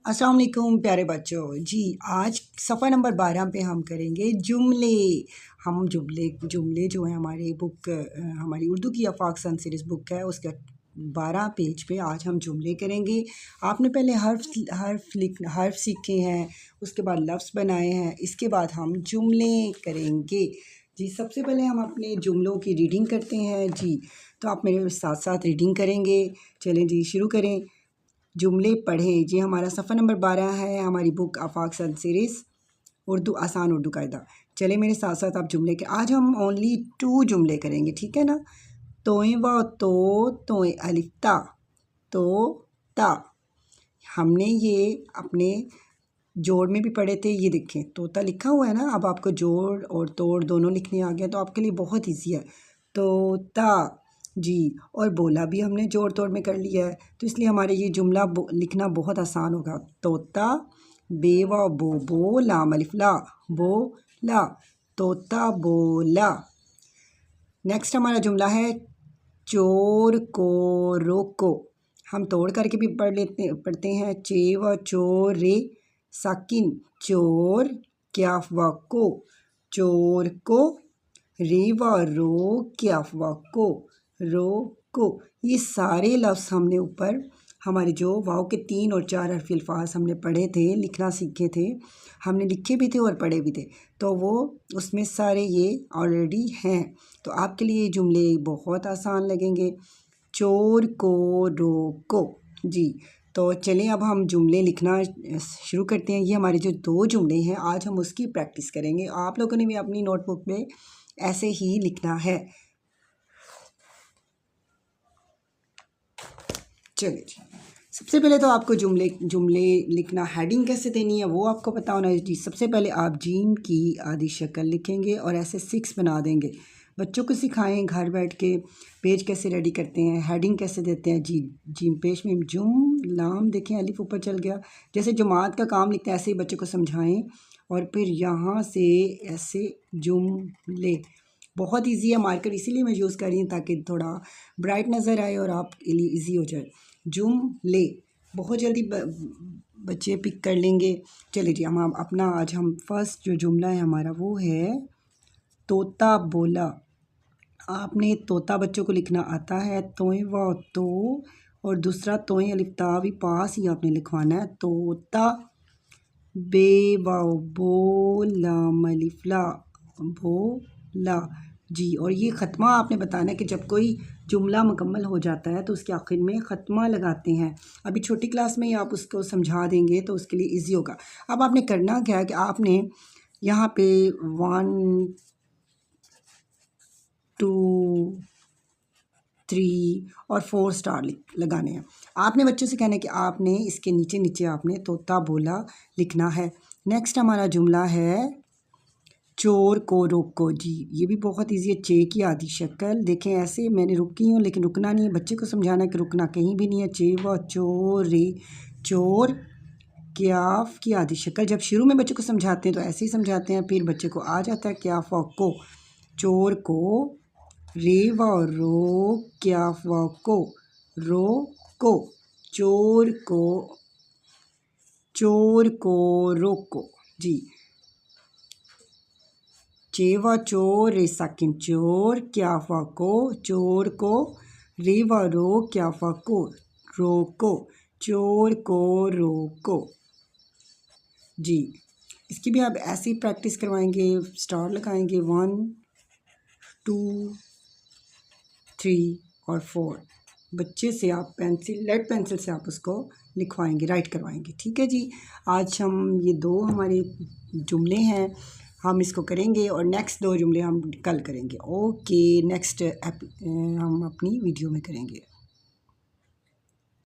अस्सलाम वालेकुम प्यारे बच्चों जी। आज सफ़ा नंबर 12 पे हम करेंगे जुमले। हम जुमले जुमले जो है हमारी बुक हमारी उर्दू की आफाक सन सीरीज़ बुक है उसका 12 पेज पे आज हम जुमले करेंगे। आपने पहले हर्फ सीखे हैं, उसके बाद लफ्ज़ बनाए हैं, इसके बाद हम जुमले करेंगे जी। सबसे पहले हम अपने जुमलों की रीडिंग करते हैं जी। तो आप मेरे साथ साथ रीडिंग करेंगे। चलें जी, शुरू करें। जुमले पढ़ें जी। हमारा सफ़ा नंबर 12 है हमारी बुक आफाक सन सीरीज़ उर्दू आसान उर्दू कायदा। चले मेरे साथ साथ आप जुमले के आज हम ओनली 2 जुमले करेंगे, ठीक है ना। तोए व तोए अलिफ्ता तो ता। हमने ये अपने जोड़ में भी पढ़े थे। ये देखें तोता लिखा हुआ है ना। अब आपको जोड़ और तोड़ दोनों लिखने आ गया तो आपके लिए बहुत ईजी है। तोता जी। और बोला भी हमने जोड़ तोड़ में कर लिया है तो इसलिए हमारे ये जुमला लिखना बहुत आसान होगा। तोता बे व बो लाम अलिफ ला बोला, तोता बोला। नेक्स्ट हमारा जुमला है चोर को रोको। हम तोड़ करके भी पढ़ते हैं। चे व चोर रे साकिन चोर, क्याफ व को चोर को, रे व रो क्याफ व को रो को। ये सारे लफ्ज़ हमने ऊपर हमारे जो वाव के 3 और 4 हरफ़ी अल्फाज हमने पढ़े थे, लिखना सीखे थे, हमने लिखे भी थे और पढ़े भी थे, तो वो उसमें सारे ये ऑलरेडी हैं। तो आपके लिए ये जुमले बहुत आसान लगेंगे। चोर को रोको जी। तो चलें अब हम जुमले लिखना शुरू करते हैं। ये हमारे जो 2 जुमले हैं आज हम उसकी प्रैक्टिस करेंगे। आप लोगों ने भी अपनी नोटबुक में ऐसे ही लिखना है। चलिए जी। सबसे पहले तो आपको जुमले लिखना हेडिंग कैसे देनी है वो आपको पता होना है जी। सबसे पहले आप जीम की आधी शक्ल लिखेंगे और ऐसे 6 बना देंगे। बच्चों को सिखाएं घर बैठ के पेज कैसे रेडी करते हैं, हेडिंग कैसे देते हैं जी। जीम पेज में जुम लाम देखें अलिफ ऊपर चल गया। जैसे जुमात का काम लिखते हैं ऐसे ही बच्चों को समझाएं और फिर यहाँ से ऐसे जुमले। बहुत ईजी है, मार्कर इसीलिए मैं यूज़ कर रही हूँ ताकि थोड़ा ब्राइट नज़र आए और आपके लिए ईजी हो जाए। जुमले बहुत जल्दी बच्चे पिक कर लेंगे। चलिए जी, हम आज हम फर्स्ट जो जुमला है हमारा वो है तोता बोला। आपने तोता बच्चों को लिखना आता है, तोए व तो और दूसरा तोए अलिफ ता भी पास ही आपने लिखवाना है। तोता बे व बो लाम अलिफ ला बोला जी। और ये ख़त्मा आपने बताना है कि जब कोई जुमला मुकम्मल हो जाता है तो उसके आखिर में ख़त्मा लगाते हैं। अभी छोटी क्लास में ही आप उसको समझा देंगे तो उसके लिए इजी होगा। अब आपने करना क्या है कि आपने यहाँ पे 1 2 3 और 4 स्टार लगाने हैं। आपने बच्चों से कहना है कि आपने इसके नीचे नीचे आपने तोता बोला लिखना है। नेक्स्ट हमारा जुमला है चोर को रोको जी। ये भी बहुत ईजी है। चे की आधी शक्ल देखें ऐसे मैंने रुकी हूँ लेकिन रुकना नहीं है, बच्चे को समझाना है कि रुकना कहीं भी नहीं है। चे व चोर रे चोर, क्याफ की आधी शक्ल। जब शुरू में बच्चे को समझाते हैं तो ऐसे ही समझाते हैं, फिर बच्चे को आ जाता है क्याफ व को। चोर को रे व रो क्याफ व को रो को चोर को रोको जी। चे व चोर रे साकिन चोर, क्याफ व को चोर को, रे व रो क्याफ व को रोको चोर को रोको जी। इसकी भी आप ऐसी प्रैक्टिस करवाएंगे, स्टार लगाएंगे 1 2 3 और 4। बच्चे से आप लेड पेंसिल से आप उसको लिखवाएंगे, राइट करवाएंगे, ठीक है जी। आज हम ये 2 हमारे जुमले हैं, हम इसको करेंगे और नेक्स्ट 2 जुमले हम कल करेंगे। ओके, नेक्स्ट हम अपनी वीडियो में करेंगे।